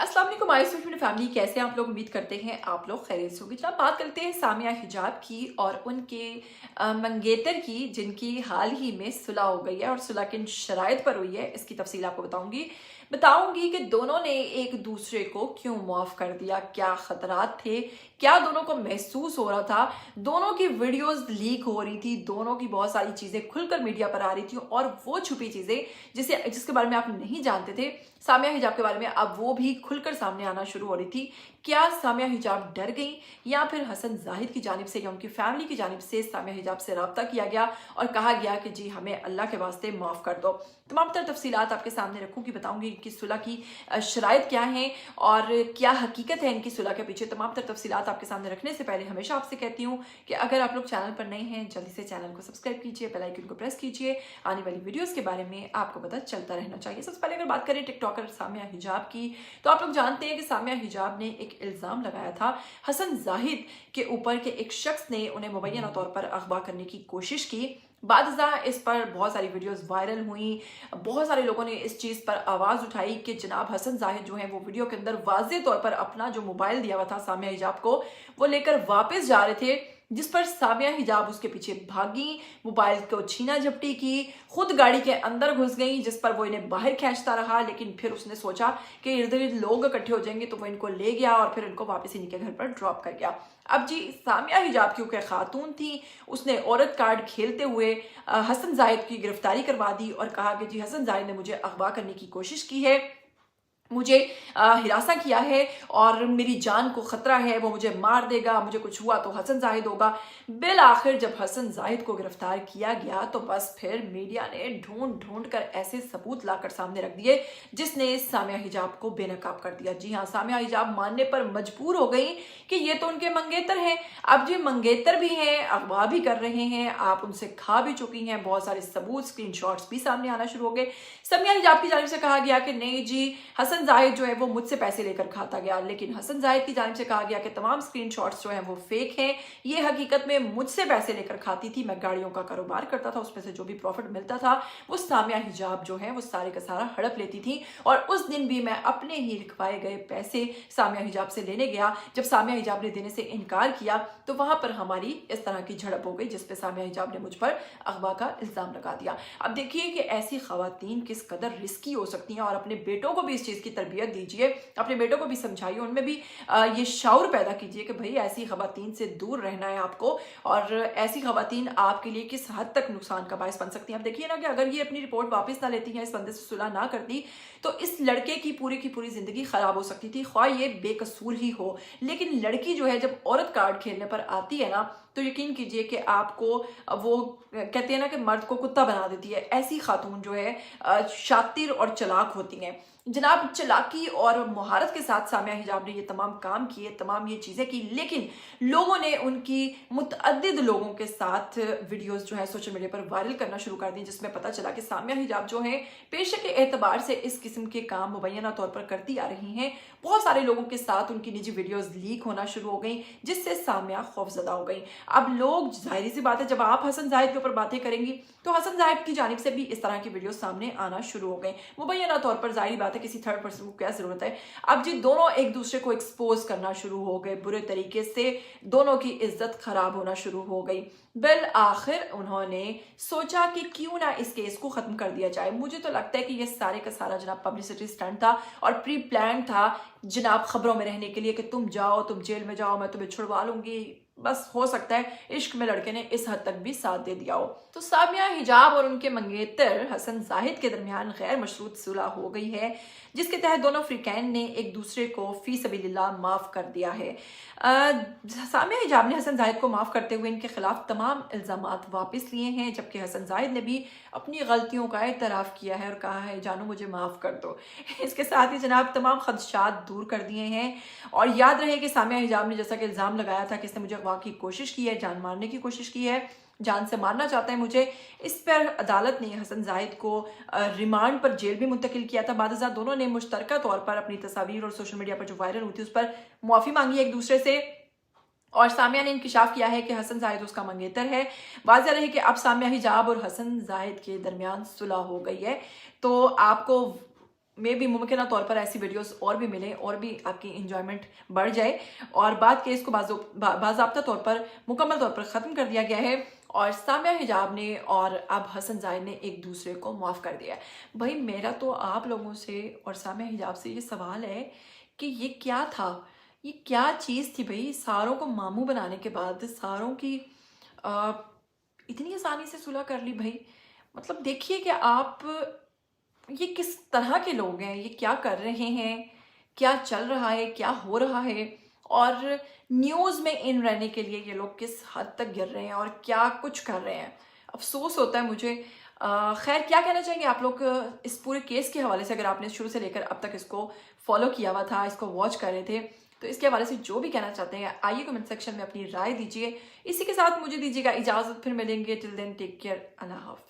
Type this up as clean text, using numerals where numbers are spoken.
अस्सलाम वालेकुम आई social family, कैसे हैं आप लोग? उम्मीद करते हैं आप लोग खैरियत से होंगे। जनाब, बात करते हैं सामिया हिजाब की और उनके मंगेतर की, जिनकी हाल ही में सुलह हो गई है और सुलह किन शराइत पर हुई है, इसकी तफसील आपको बताऊंगी कि दोनों ने एक दूसरे को क्यों माफ कर दिया, क्या खतरात थे, क्या दोनों को महसूस हो रहा था। दोनों की वीडियोस लीक हो रही थी, दोनों की बहुत सारी चीजें खुलकर मीडिया पर आ रही थी और वो छुपी चीजें जिसके बारे में आप नहीं जानते थे, सामिया हिजाब के बारे में, अब वो भी खुलकर सामने आना शुरू हो रही थी। क्या सामिया हिजाब डर गई या फिर हसन जाहिद की जानिब से या उनकी फैमिली की जानिब से सामिया हिजाब से रब्ता किया गया और कहा गया कि जी हमें अल्लाह के वास्ते माफ कर दो। तमाम तर तफसीलात आपके सामने रखूंगी, बताऊंगी इनकी सुलह की शराइत क्या हैं और क्या हकीकत है इनकी सुलह के पीछे। तमाम तर तफसीलात आपके सामने रखने से पहले हमेशा आपसे कहती हूँ कि अगर आप लोग चैनल पर नए हैं, जल्दी से चैनल को सब्सक्राइब कीजिए, बेल आइकन को प्रेस कीजिए, आने वाली वीडियोस के बारे में आपको पता चलता रहना चाहिए। सबसे पहले अगर बात करें टिकटॉकर सामिया हिजाब की, तो आप लोग जानते हैं कि सामिया हिजाब ने एक इल्ज़ाम लगाया था हसन जाहिद के ऊपर कि एक शख्स ने उन्हें मुबैना तौर पर अगवा करने की कोशिश की। बादज़ा इस पर बहुत सारी वीडियोस वायरल हुई, बहुत सारे लोगों ने इस चीज़ पर आवाज़ उठाई कि जनाब हसन जाहिद जो है वो वीडियो के अंदर वाज़ेह तौर पर अपना जो मोबाइल दिया हुआ था सामिया हिजाब को, वो लेकर वापस जा रहे थे, जिस पर सामिया हिजाब उसके पीछे भागी, मोबाइल को छीना झपटी की, खुद गाड़ी के अंदर घुस गई, जिस पर वो इन्हें बाहर खींचता रहा। लेकिन फिर उसने सोचा कि इर्द गिर्द लोग इकट्ठे हो जाएंगे तो वो इनको ले गया और फिर इनको वापस इनके घर पर ड्रॉप कर गया। अब जी सामिया हिजाब क्योंकि खातून थी, उसने औरत कार्ड खेलते हुए हसन जाहिद की गिरफ्तारी करवा दी और कहा कि जी हसन जाहिद ने मुझे अगवा करने की कोशिश की है, मुझे हिरासा किया है और मेरी जान को खतरा है, वो मुझे मार देगा, मुझे कुछ हुआ तो हसन जाहिद होगा। बिल आखिर जब हसन जाहिद को गिरफ्तार किया गया तो बस फिर मीडिया ने ढूंढ ढूंढ कर ऐसे सबूत लाकर सामने रख दिए जिसने सामिया हिजाब को बेनकाब कर दिया। जी हाँ, सामिया हिजाब मानने पर मजबूर हो गई कि ये तो उनके मंगेतर हैं। अब जी मंगेतर भी हैं, अगवा भी कर रहे हैं, आप उनसे खा भी चुकी हैं, बहुत सारे सबूत स्क्रीनशॉट्स भी सामने आना शुरू हो गए। सामिया हिजाब की जानिब से कहा गया कि नहीं जी हसन जाहिद जो है वो मुझसे पैसे लेकर खाता गया, लेकिन हसन जाहिद की जानिब से कहा गया कि तमाम स्क्रीनशॉट्स जो हैं वो फेक हैं, ये हकीकत में मुझसे पैसे लेकर खाती थी, मैं गाड़ियों का कारोबार करता था, उसमें से जो भी प्रॉफिट मिलता था वो सामिया हिजाब जो है वो सारे का सारा हड़प लेती थी। और उस दिन भी मैं अपने ही लिखवाए गए पैसे सामिया हिजाब से लेने गया। जब सामिया हिजाब ने देने से इनकार किया तो वहां पर हमारी इस तरह की झड़प हो गई, जिसपे सामिया हिजाब ने मुझ पर अगवा का इल्जाम लगा दिया। अब देखिए कि ऐसी खवातीन किस कदर रिस्की हो सकती हैं और अपने बेटों को भी इस चीज की तरबियत दीजिए, अपने बेटों को भी समझाइए, उनमें भी ये शऊर पैदा कीजिए कि भाई ऐसी खवातीन से दूर रहना है आपको और ऐसी खवातीन आपके लिए किस हद तक नुकसान का बायस बन सकती हैं। अब देखिए ना कि अगर ये अपनी रिपोर्ट वापस ना लेती हैं, इस बंदे से सुलह ना करती, तो इस लड़के की पूरी जिंदगी खराब हो सकती थी, ख्वाह ये बेकसूर ही हो। लेकिन लड़की जो है जब औरत कार्ड खेलने पर आती है ना, तो यकीन कीजिए कि आपको वो कहते हैं ना कि मर्द को कुत्ता बना देती है। ऐसी खातून जो है शातिर और चालाक होती हैं। जनाब चालाकी और महारत के साथ सामिया हिजाब ने ये तमाम काम किए, तमाम ये चीज़ें की, लेकिन लोगों ने उनकी मुतअद्दिद लोगों के साथ वीडियोस जो है सोशल मीडिया पर वायरल करना शुरू कर दी, जिसमें पता चला कि सामिया हिजाब जो है पेशे के एतबार से इस किस्म के काम मुबैना तौर पर करती आ रही हैं। बहुत सारे लोगों के साथ उनकी निजी वीडियोस लीक होना शुरू हो गई, जिससे सामिया खौफजदा हो गई। अब लोग, जाहिर सी बात है, जब आप हसन जाहिद के ऊपर बातें करेंगी तो हसन जाहिद की जानिब से भी इस तरह की वीडियो सामने आना शुरू हो गई। मुबैना तौर पर जाहिर बात है किसी थर्ड पर्सन को क्या जरूरत है। अब जी दोनों एक दूसरे को एक्सपोज करना शुरू हो गए बुरे तरीके से, दोनों की इज्जत खराब होना शुरू हो गई। बिल आखिर उन्होंने सोचा कि क्यों ना इस केस को खत्म कर दिया जाए। मुझे तो लगता है कि ये सारे का सारा जनाब पब्लिसिटी स्टंट था और प्री प्लान था जनाब, खबरों में रहने के लिए कि तुम जाओ, तुम जेल में जाओ, मैं तुम्हें छुड़वा लूंगी। बस हो सकता है इश्क में लड़के ने इस हद तक भी साथ दे दिया हो। तो सामिया हिजाब और उनके मंगेतर हसन जाहिद के दरमियान गैर मशरूत सुलह हो गई है, जिसके तहत दोनों फ्रीकैन ने एक दूसरे को फी सबीलिल्लाह माफ कर दिया है। सामिया हिजाब ने हसन जाहिद को माफ करते हुए इनके खिलाफ तमाम इल्जामात वापस लिए हैं, जबकि हसन जाहिद ने भी अपनी गलतियों का एतराफ़ किया है और कहा है जानू मुझे माफ कर दो। इसके साथ ही जनाब तमाम खदशात दूर कर दिए हैं। और याद रहे कि सामिया हिजाब ने जैसा कि इल्ज़ाम लगाया था कि इसने मुझे अगवा की कोशिश की है, जान मारने की कोशिश की है, जान से मारना चाहता है मुझे, इस पर अदालत ने हसन जाहिद को रिमांड पर जेल भी मुंतकिल किया था। बाद दोनों ने मुश्तरका तौर पर अपनी तस्वीर और सोशल मीडिया पर जो वायरल हुई थी उस पर मुआफ़ी मांगी एक दूसरे से, और सामिया ने इंकिशाफ किया है कि हसन जाहिद उसका मंगेतर है। वाज़ेह रहे कि अब सामिया हिजाब और हसन जाहिद के दरमियान सुलह हो गई है। तो आपको میں بھی ممکنہ طور پر ایسی ویڈیوز اور بھی ملیں اور بھی آپ کی انجوائمنٹ بڑھ جائے، اور بات کیس کو باضابطہ طور پر مکمل طور پر ختم کر دیا گیا ہے، اور سامیہ حجاب نے اور اب حسن زاہد نے ایک دوسرے کو معاف کر دیا ہے۔ بھائی میرا تو آپ لوگوں سے اور سامیہ حجاب سے یہ سوال ہے کہ یہ کیا تھا، یہ کیا چیز تھی بھائی؟ ساروں کو ماموں بنانے کے بعد ساروں کی اتنی آسانی سے صلح کر لی بھائی؟ مطلب دیکھیے کہ آپ یہ کس طرح کے لوگ ہیں، یہ کیا کر رہے ہیں، کیا چل رہا ہے، کیا ہو رہا ہے، اور نیوز میں ان رہنے کے لیے یہ لوگ کس حد تک گر رہے ہیں اور کیا کچھ کر رہے ہیں۔ افسوس ہوتا ہے مجھے۔ خیر کیا کہنا چاہیں گے آپ لوگ اس پورے کیس کے حوالے سے؟ اگر آپ نے شروع سے لے کر اب تک اس کو فالو کیا ہوا تھا، اس کو واچ کر رہے تھے، تو اس کے حوالے سے جو بھی کہنا چاہتے ہیں آئیے کمنٹ سیکشن میں اپنی رائے دیجیے۔ اسی کے ساتھ مجھے دیجیے گا اجازت، پھر ملیں گے۔ ٹل دین ٹیک کیئر، اللہ حافظ۔